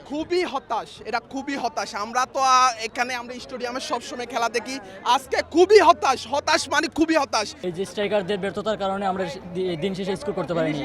খুবই হতাশ, এটা খুবই হতাশ। আমরা তো এখানে আমরা স্টেডিয়ামে সবসময় খেলা দেখি, আজকে খুবই হতাশ। হতাশ মানে খুবই হতাশ। এই যে স্ট্রাইকারদের ব্যর্থতার কারণে আমরা দিন শেষে স্কোর করতে পারিনি।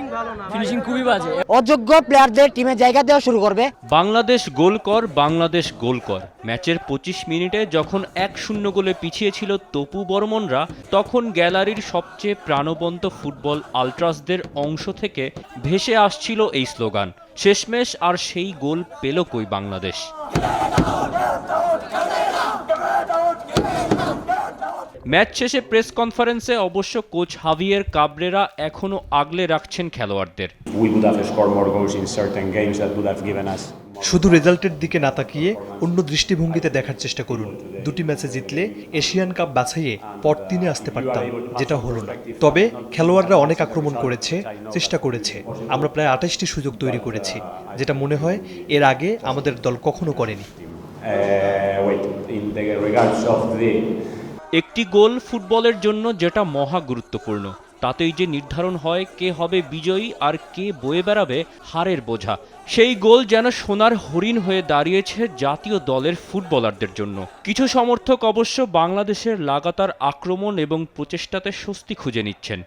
ফিনিশিং খুবই বাজে। অযোগ্য প্লেয়ারদের টিমে জায়গা দেওয়া শুরু করবে। বাংলাদেশ গোল কর, বাংলাদেশ গোল কর। ম্যাচের 25 মিনিটে যখন 1-0 গোলে পিছিয়ে ছিল তপু বর্মনরা, তখন গ্যালারির সবচেয়ে প্রাণবন্ত ফুটবল আলট্রাসদের অংশ থেকে ভেসে আসছিল এই স্লোগান। শেষমেশ আর সেই গোল পেল কই বাংলাদেশ? ম্যাচ শেষে প্রেস কনফারেন্সে অবশ্য কোচ হাভিয়ের কাবরেরা এখনও আগলে রাখছেন খেলোয়াড়দের। শুধু রেজাল্টের দিকে না তাকিয়ে অন্য দৃষ্টিভঙ্গিতে দেখার চেষ্টা করুন। দুটি ম্যাচে জিতলে এশিয়ান কাপ বাছাইয়ে পর 3-এ আসতে পারতাম, যেটা হলো না। তবে খেলোয়াড়রা অনেক আক্রমণ করেছে, চেষ্টা করেছে। আমরা প্রায় 28টি সুযোগ তৈরি করেছি, যেটা মনে হয় এর আগে আমাদের দল কখনো করেনি। একটি গোল ফুটবলের জন্য যেটা মহা গুরুত্বপূর্ণ, তাতেই যে নির্ধারণ হয় কে হবে বিজয়ী আর কে বয়ে বেড়াবে হারের বোঝা। সেই গোল যেন সোনার হরিণ হয়ে দাঁড়িয়েছে জাতীয় দলের ফুটবলারদের জন্য। কিছু সমর্থক অবশ্য বাংলাদেশের লাগাতার আক্রমণ এবং প্রচেষ্টাতে স্বস্তি খুঁজে নিচ্ছেন।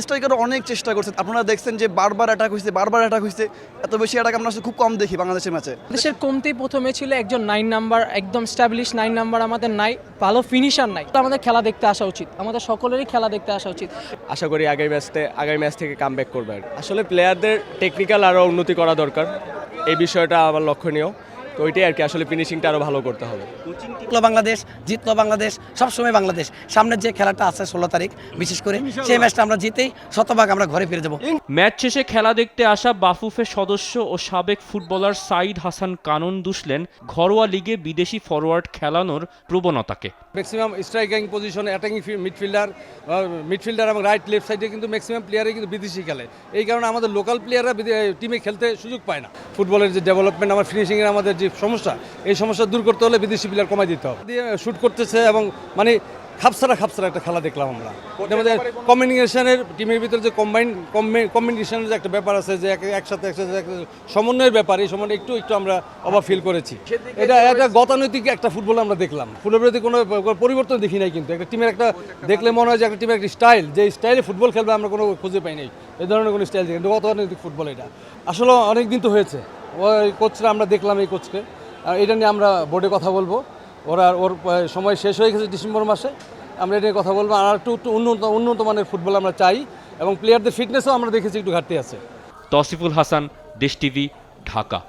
স্ট্রাইকার অনেক চেষ্টা করছে, আপনারা দেখছেন যে বারবার অ্যাটাক হয়েছে, এত বেশি অ্যাটাক আমরা খুব কম দেখি বাংলাদেশের ম্যাচে। দেশের কমতি প্রথমে ছিল একজন 9 নাম্বার, একদম স্ট্যাবলিশ 9 নাম্বার আমাদের নাই, ভালো ফিনিশার নাই। তো আমাদের খেলা দেখতে আসা উচিত, আমাদের সকলেরই খেলা দেখতে আসা উচিত। আশা করি আগামী ম্যাচ থেকে কামব্যাক করবে। আসলে প্লেয়ারদের টেকনিক্যাল আরও উন্নতি করা দরকার, এই বিষয়টা আমার লক্ষণীয়। তো ওইটাই আর কি, আসলে ফিনিশিংটা আরও ভালো করতে হবে। বাংলাদেশ জিতলো, বাংলাদেশ সবসময় বাংলাদেশ। সামনের যে খেলাটা আছে 16 তারিখ, বিশেষ করে সেই ম্যাচটা আমরা জিতেই শতভাগ আমরা ঘরে ফিরে যাব। ম্যাচ শেষে খেলা দেখতে আসা বাফুফে সদস্য ও সাবেক ফুটবলার সাইদ হাসান কানন দুষলেন ঘরোয়া লিগে বিদেশি ফরওয়ার্ড খেলানোর প্রবণতাকে। ম্যাক্সিমাম স্ট্রাইকিং পজিশনে অ্যাটাকিং মিডফিল্ডার এবং রাইট লেফট সাইডে কিন্তু ম্যাক্সিমাম প্লেয়ারই কিন্তু বিদেশি খেলে। এই কারণে আমাদের লোকাল প্লেয়াররা টিমে খেলতে সুযোগ পায় না। ফুটবলের যে ডেভেলপমেন্ট, আমার ফিনিশিংয়ের আমাদের যে সমস্যা, এই সমস্যা দূর করতে হলে বিদেশি প্লেয়ার কমাই দিতে হবে। দিয়ে শুট করতেছে এবং মানে খাপসারা একটা খেলা দেখলাম আমরা। আমাদের কমিউনিকেশনের টিমের ভিতরে যে কমিউনিকেশনের যে একটা ব্যাপার আছে, যে একসাথে সমন্বয়ের ব্যাপার, এই সমন্বয় একটু আমরা অভাব ফিল করেছি। এটা গতানৈতিক একটা ফুটবল আমরা দেখলাম। ফুটবলের প্রতি কোনো পরিবর্তন দেখি নাই, কিন্তু একটা টিমের একটা দেখলে মনে হয় যে একটা টিমের একটা স্টাইল, যে স্টাইলে ফুটবল খেলবে আমরা কোনো খুঁজে পাই নাই। এই ধরনের কোনো স্টাইল কিন্তু গতানৈতিক ফুটবল। এটা আসলে অনেক দিন তো হয়েছে। ওই কোচরা আমরা দেখলাম, এই কোচকে এটা নিয়ে আমরা বোর্ডে কথা বলবো। ওর সময় শেষ হয়ে গেছে ডিসেম্বর মাসে, আমরা এটা নিয়ে কথা বলবো। আর একটু উন্নত মানের ফুটবল আমরা চাই, এবং প্লেয়ারদের ফিটনেসও আমরা দেখেছি একটু ঘাটতি আছে। তসিফুল হাসান, দেশ টিভি, ঢাকা।